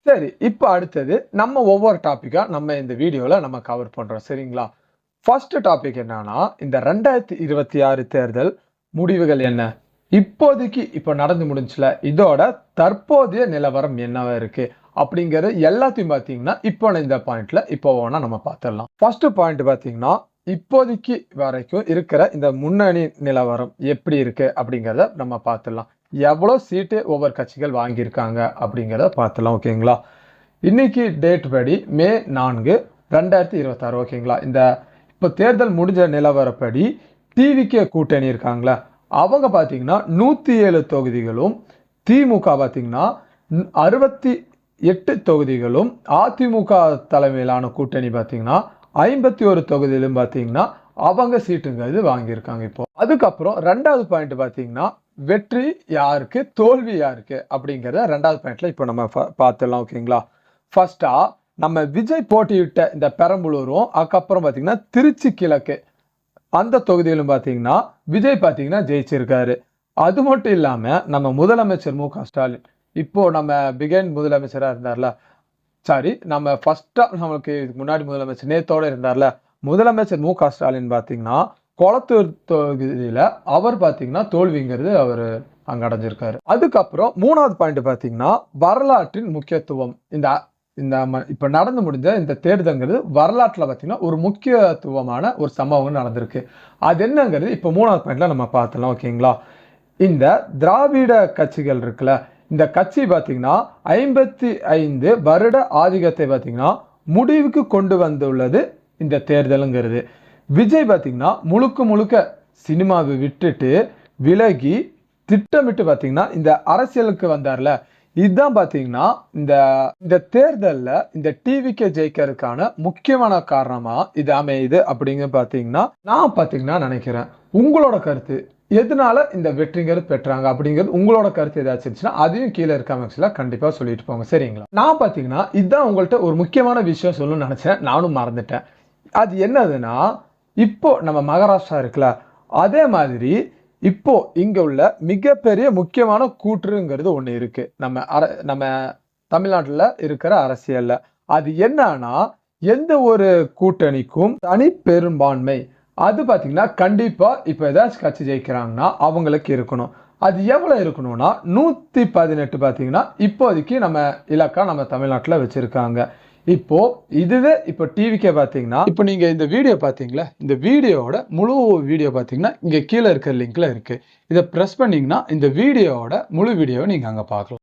சரி, இப்ப அடுத்தது நம்ம ஒவ்வொரு டாபிக்கா நம்ம இந்த வீடியோல நம்ம கவர் பண்றோம். சரிங்களா? ஃபர்ஸ்ட் டாபிக் என்னன்னா, இந்த 2026 தேர்தல் முடிவுகள் என்ன? இப்போதைக்கு இப்ப நடந்து முடிஞ்சுல, இதோட தற்போதைய நிலவரம் என்னவா இருக்கு? அப்படிங்கிறது எல்லாத்தையும் பார்த்தீங்கன்னா, இப்போ இந்த பாயிண்ட்ல இப்போ வேணா நம்ம பார்த்துடலாம். ஃபர்ஸ்ட் பாயிண்ட் பார்த்தீங்கன்னா, இப்போதைக்கு வரைக்கும் இருக்கிற இந்த முன்னணி நிலவரம் எப்படி இருக்கு? அப்படிங்கிறத நம்ம பார்த்துடலாம். எவ்வளோ சீட்டு ஒவ்வொரு கட்சிகள் வாங்கியிருக்காங்க அப்படிங்கிறத பார்த்துடலாம். ஓகேங்களா? இன்னைக்கு டேட் படி மே 4, 2026 ஓகேங்களா? இந்த இப்போ தேர்தல் முடிஞ்ச நிலவரப்படி டிவிகே கூட்டணி இருக்காங்களா, அவங்க பார்த்தீங்கன்னா 107 தொகுதிகளும், திமுக பார்த்தீங்கன்னா 68 தொகுதிகளும், அதிமுக தலைமையிலான கூட்டணி பார்த்தீங்கன்னா 51 தொகுதியிலும் பார்த்தீங்கன்னா அவங்க சீட்டுங்கிறது வாங்கியிருக்காங்க இப்போ. அதுக்கப்புறம் 2வது பாயிண்ட் பார்த்தீங்கன்னா வெற்றி யாருக்கு, தோல்வி யாருக்கு அப்படிங்கிறத 2வது பாயிண்ட்ல இப்போ நம்ம பார்த்துடலாம். ஓகேங்களா? ஃபர்ஸ்டா நம்ம விஜய் போட்டியிட்ட இந்த பெரம்பலூரும், அதுக்கப்புறம் பார்த்தீங்கன்னா திருச்சி கிழக்கு அந்த தொகுதியிலும் பார்த்தீங்கன்னா விஜய் பார்த்தீங்கன்னா ஜெயிச்சிருக்காரு. அது மட்டும் இல்லாம நம்ம முதலமைச்சர் மு க ஸ்டாலின், இப்போ நம்ம பிகைன் முதலமைச்சரா இருந்தார்ல, சாரி நம்ம ஃபர்ஸ்டா நமக்கு இதுக்கு முன்னாடி முதலமைச்சர் நேத்தோட இருந்தார்ல, முதலமைச்சர் மு க ஸ்டாலின் பார்த்தீங்கன்னா கொளத்தூர் தொகுதியில அவர் பார்த்தீங்கன்னா தோல்விங்கிறது அவரு அங்க அடைஞ்சிருக்காரு. அதுக்கப்புறம் 3வது பாயிண்ட் பார்த்தீங்கன்னா வரலாற்றின் முக்கியத்துவம். இந்த இப்ப நடந்து முடிஞ்ச இந்த தேர்தல்ங்கிறது வரலாற்றுல பார்த்தீங்கன்னா ஒரு முக்கியத்துவமான ஒரு சம்பவம் நடந்திருக்கு. அது என்னங்கிறது இப்ப 3வது பாயிண்ட்ல நம்ம பார்த்துடலாம். ஓகேங்களா? இந்த திராவிட கட்சிகள் இருக்குல்ல, இந்த கட்சி பார்த்தீங்கன்னா 55 வருட ஆதிக்கத்தை பார்த்தீங்கன்னா முடிவுக்கு கொண்டு வந்துள்ளது இந்த தேர்தலுங்கிறது. விஜய் பார்த்தீங்கன்னா முழுக்க முழுக்க சினிமாவை விட்டுட்டு விலகி திட்டமிட்டு பார்த்தீங்கன்னா இந்த அரசியலுக்கு வந்தார்ல, இதுதான் பார்த்தீங்கன்னா இந்த தேர்தல்ல இந்த டிவிகே ஜெயிக்கிறதுக்கான முக்கியமான காரணமா இது அமையுது அப்படிங்க பார்த்தீங்கன்னா நான் பார்த்தீங்கன்னா நினைக்கிறேன். உங்களோட கருத்து எதனால இந்த வெற்றிங்கிறது பெற்றாங்க அப்படிங்கிறது உங்களோட கருத்து ஏதாச்சும் இருந்துச்சுன்னா அதையும் கீழே இருக்க கமெண்ட்ஸ்ல கண்டிப்பா சொல்லிட்டு போங்க. சரிங்களா? நான் பார்த்தீங்கன்னா இதுதான் உங்கள்ட்ட ஒரு முக்கியமான விஷயம் சொல்லணும்னு நினைச்சேன், நானும் மறந்துட்டேன். அது என்னதுன்னா, இப்போ நம்ம மகாராஷ்டிரா இருக்குல்ல, அதே மாதிரி இப்போ இங்க உள்ள மிகப்பெரிய முக்கியமான கூற்றுங்கிறது ஒண்ணு இருக்கு நம்ம தமிழ்நாட்டுல இருக்கிற அரசியல்ல. அது என்னன்னா, எந்த ஒரு கூட்டணிக்கும் தனி பெரும்பான்மை அது பார்த்தீங்கன்னா கண்டிப்பா இப்ப ஏதாச்சும் கட்சி ஜெயிக்கிறாங்கன்னா அவங்களுக்கு இருக்கணும். அது எவ்வளவு இருக்கணும்னா 118 பார்த்தீங்கன்னா இப்போதைக்கு நம்ம இலக்கா நம்ம தமிழ்நாட்டுல வச்சிருக்காங்க. இப்போ இதுவே இப்போ டிவிக்கே பார்த்தீங்கன்னா இப்போ நீங்க இந்த வீடியோ பார்த்தீங்களா, இந்த வீடியோவோட முழு வீடியோ பார்த்தீங்கன்னா இங்க கீழே இருக்கிற லிங்க்ல இருக்கு. இதை பிரஸ் பண்ணீங்கன்னா இந்த வீடியோவோட முழு வீடியோவை நீங்க அங்க பார்க்கலாம்.